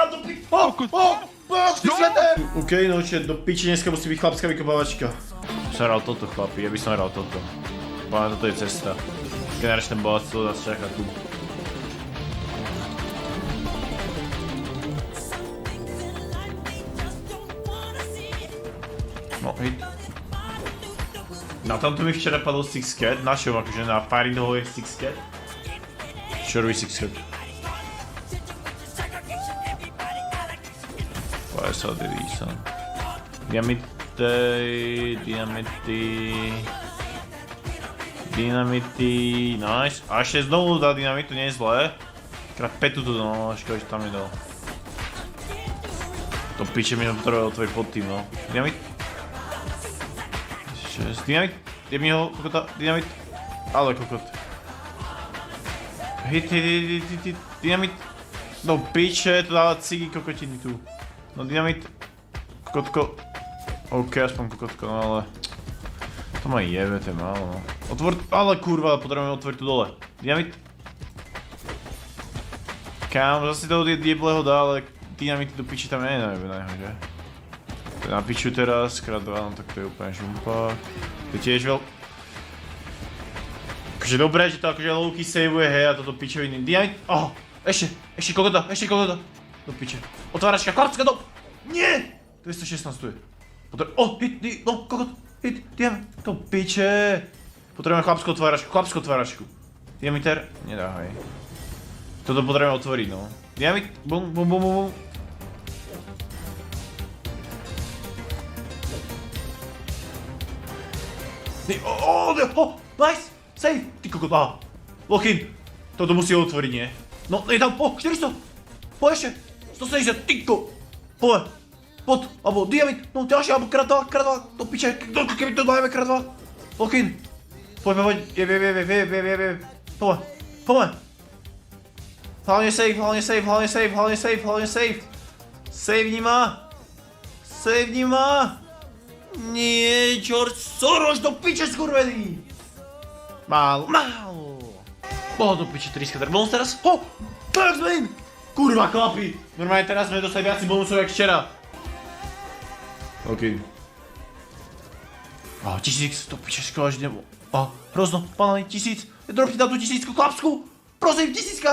tam do piči! Okej, no čiže do piči dneska musí byť chlapská vykopávačka. Som hral toto, chlapi, ja by som hral toto. Pána, toto je cesta. Generačné bohatstvo nás čaká tu. No, hit. Na tomto mi včera padol Six Cat, našom akože na Firing Hall je Six Cat. Čo robí Six Cat? Páj sa odjedí sa. Dynamity, nice. A ešte znovu dá dynamitu, nie je zlé. Krát petu tu, no, škoda, že tam je dal. To piče mi potrebuje otvoriť pod tým, no. Dynamit. 6, dynamit. Je mi ho, kokota, dynamit. Ale kokot. Hit, dynamit. No piče, to dáva cigy kokotiny tu. No dynamit. Kokotko. OK, aspoň kokotko, no ale... To ma jebe, to je málo, no. Otvor, ale kurva, potrebujeme otvoriť tu dole. Dynamit. Kam, zase toho diebleho dá, ale dynamity do piči tam nie je najebe, že? To je na piču teraz, krát 2, no tak to je úplne žumpa. To je tiež veľ... Akože dobré, že to akože low-key saveuje, hej, a toto pičoviny. Dynamit, ešte kokota. Do piče. Otváračka, chlapská do... Nie! 216 tu je. Hit, no, kokot. Hit, dynamit, to piče. Potrebujeme chlapskú otváračku. Dynamiter, nedá, hej. Toto potrebujeme otvoriť, no. Dynamit, bum. Nice! Save! Ty kokot, lock-in. Toto musí otvoriť, nie? No, je tam, 400! Ešte! 170, tyko! Pod, alebo dynamit, no ďalšie, alebo krát 2, do piče, keby to dajeme krát 2. Lock-in. Poď, vie. Poďme. Hlavne save. Save nima. Nie, George Soros, do piče skurvený. Málo. Do piče, 3 skater bonus teraz. Backsman. Kurva, chlapi. Normálne teraz sme dostali viac bonusov jak včera. OK. 1000, to piče, škoda, že nebol. Hrozno, banany, 1000. Dropni tam tú 1000, chlapsku. Prosím, 1000,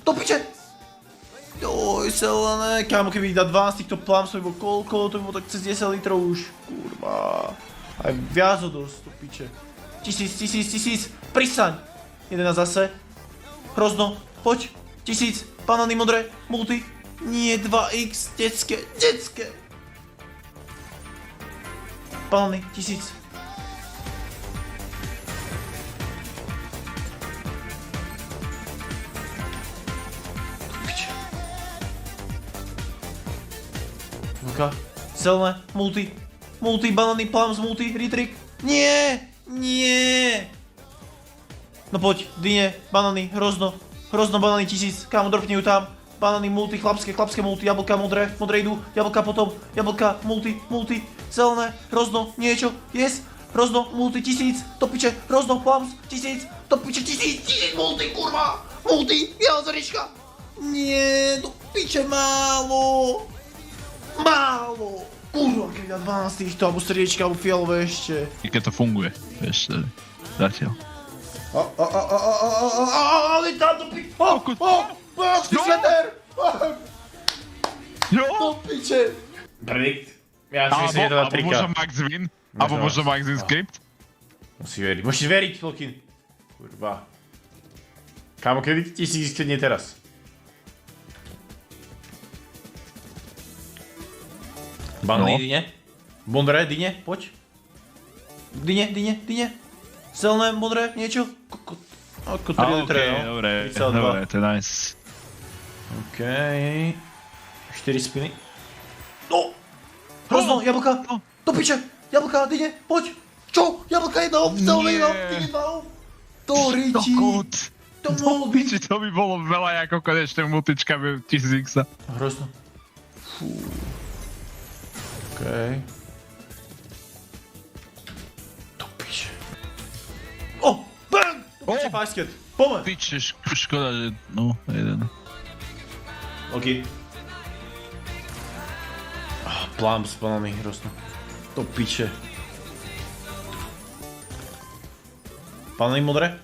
to piče. Joj, selené. Kámo, keby ich dá 12 týchto plams, to by bolo koľko? To by bolo tak cez 10 litrov už. Kurva. Aj viac o dosť, to piče. 1000. Prisaň. 11 zase. Hrozno, poď. 1000, banany modré, multi. Nie, 2x, detské. Banany, 1000. Vlka, zelené, multi, banany, plums, multi, retrik. Nie. No poď, dyne, banany, hrozno, banany 1000, kámo, dropni ju tam. Banany, multi, chlapské multi, jablka modré idú, jablka potom, jablka, multi, zelené, hrozno, niečo, yes, hrozno, multi, 1000, to piče, hrozno, plums, 1000, to piče, 1000, multi, kurva, biela zrnička. Nie, to piče, málo, kurva, keď dá 12 týchto, alebo srdiečka, alebo fialové ešte. I keď to funguje, vieš, zatiaľ. Ale táto piče, Boxy sweater! To piče! Predikt. Ja si myslím, že to dá trika. Alebo možno Max Win, alebo možno Max Win script. Musíš veriť, Lokin. Kurva. Kámo, kedy ti si získať, nie teraz. Banany, dyne. Modré, dyne, poď. Dyne. Zelené, modré, niečo. Ako 3 litre, no. Dobre, to je nice. Okej. 4 spiny. No! Hrozno, jablka! Do piče! Jablka, dyne, poď! Čo? Jablka 1 off, zelené 1 off, dyne 2 off! To riči! To mohol byť! To by bolo veľa ako konečne multičkami 1000x. Hrozno. Fú. Okej. To piče. Bang! To piče, basket! Poďme! Piče, škoda, že... No, jeden. OK. Plums, banány, hrozno. To piče. Banány modré.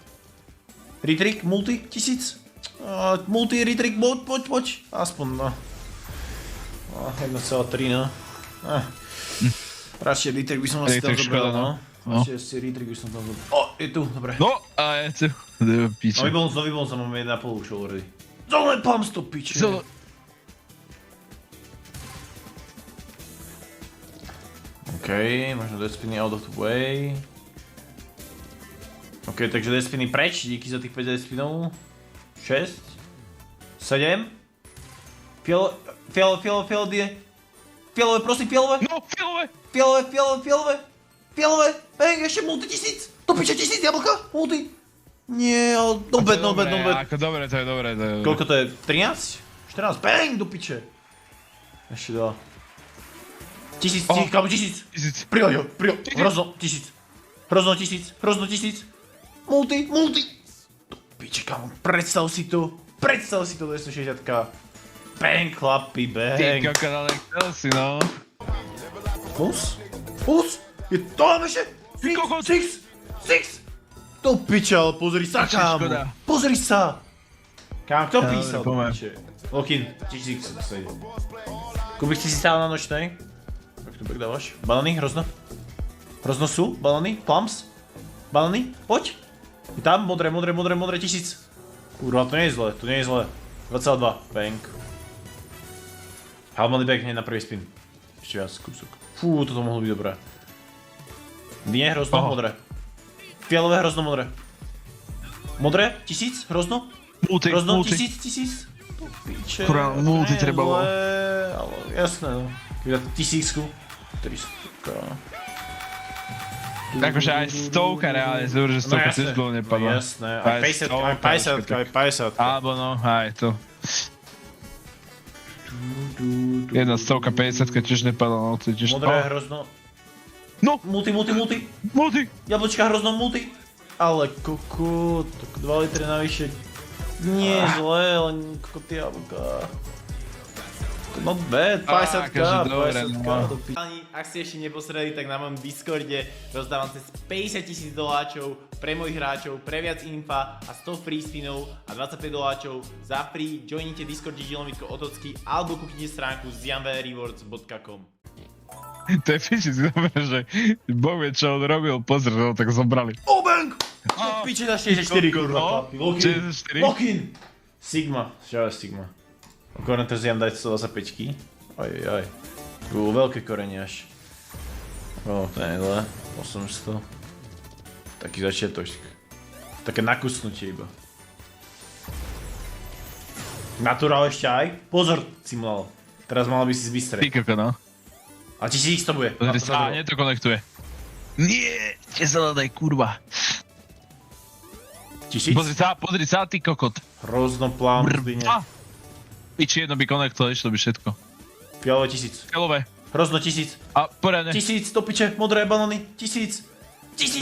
Retrik, multi, 1000. Multi, retrik, poď. Aspoň, no. 1,3, no. Radšej retrik by som asi tam zobral, no. Radšej retrik by som tam zobral. O, je tu, dobre. No, a je tu. Piče. Nový bonus, máme 1,5 už already. Zelené plums, to piče. OK, možno Despiny out of the way. OK, takže Despiny preč, díky za tých 5 Despinov. 6 7 Fialové die. Fialové, prosím, fialové. No, fialové. Fialové. Hej, ešte multi 1000. To piče 1000 jablka, multi. Nie, ale no bad. Ako dobre, to je dobré. Koľko to je? 13? 14? Bang, do piče. Ešte 2. 1000, kámo, 1000. Prihoď ho. Hrozno 1000. Multi. To piče, kámo, predstav si to 260k. Bang, chlapi, bang. Ty koko, ale chcel si, no. Plus? Je to tam ešte? 6. To piče, ale pozri sa, kámo. Pozri sa. Kámo, kto písal, to piče? Lokin, 1000 sa ide. Kubik, si stál na nočnej? Jak dávaš? Banány, hrozno sú, banány, plums, banány, poď. Je tam, modré, 1000. Kurva, to nie je zle, 22, bang. Halmany back hneď na prvý spin. Ešte viac kúsok. Fú, toto mohlo byť dobré. Nie, hrozno, modré. Fialové, hrozno, modré. Modré, 1000, hrozno. Hrozno, 1000. To piče, Kurva, multi treba bolo. Ale jasné, no. Keď dá 1000-ku. 300k. Akože aj stovka reálne, že stovka tiež dlho nepadla. Jasné, aj 50. Alebo no, aj to. Jedna stovka, 50 tiež nepadla, no to je tiež... Modré, hrozno. No! Multi. Jablčka, hrozno, multi. Ale kokot, 2 litre navyše. Nie je zlé, len kokot jablka. Not bad, 50k, Ak ste ešte neposreli, tak na mojom Discorde rozdávam cez 50 000 doláčov pre mojich hráčov, pre viac infa a 100 free spinov a 25 doláčov za free. Joinite Discord Žilomitko Otocky alebo kúknite stránku ziamverewards.com. To je piči, že Boh vie, čo on robil, pozri, ho tak zobrali. Oh bang! Piče na 64, kurva, chlapi. Lokin! Sigma, šťava Sigma. Korene teraz idem dať 125-ky. Aj. Veľké korene až. To nie je zlé. 800. Taký začiatočk. Také nakusnutie iba. Naturál ešte aj. Pozor, Simulal. Teraz mal by si zbystrej. Ty koko, no. A 1000 to bude. Pozri sa, nie to konektuje. Nie, daj kurva. 1000? Pozri sa, ty kokot. Hrozno plám, zdyne. Piči, jedno by konektovalo, išlo by všetko. Fialové 1000. Fialové. Hrozno 1000. A poriadne. 1000, to piče, modré banány. 1000,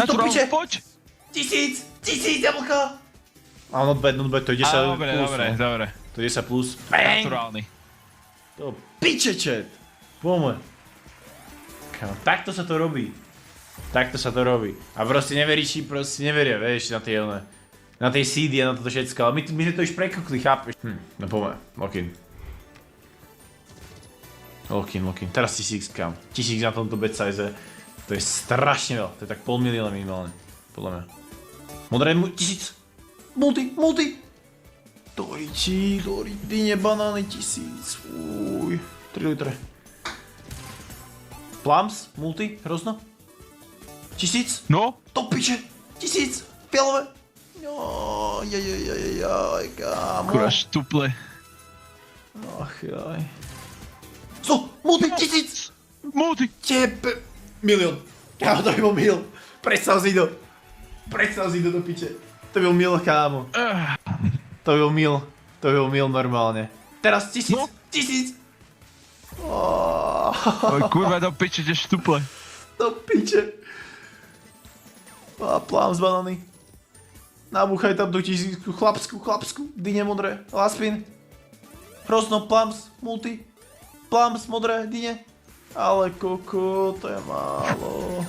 to piče. Poď. 1000 jablka. A not bad, to je 10 plus. Dobre. To je 10 plus. Bang! Naturálny. To piče, chat. Poďme. Takto sa to robí. A proste neveria, vieš, na tie one. Na tej CD a na toto všetko, ale my sme to už prekúkli, chápeš? No poďme, Lokin. Teraz 1000 kam. 1000 na tomto bet size. To je strašne veľa, to je tak 500 000 minimálne. Podľa mňa. Modré 1000. Multi. Doriči, dyne, banány 1000. Fúj. 3 litre. Plums, multi, hrozno. 1000. No? To piče. 1000. Fialové. Jaj, kámo. Kurva štuple. Ach jaj. Multi, 1000! Multi! Tebe! Milión. Kámo, to by bol mil. Predstav si to do piče. To by bol mil, kámo. To by bol mil normálne. Teraz 1000. 1000! Oj, kurva, do piče, tie štuple. Do piče. Plums, banány. Nabúchaj tam do 1000, chlapsku, dyne modré, last spin. Hrozno, plums, multi. Plums, modré, dyne. Ale kuku, to je málo.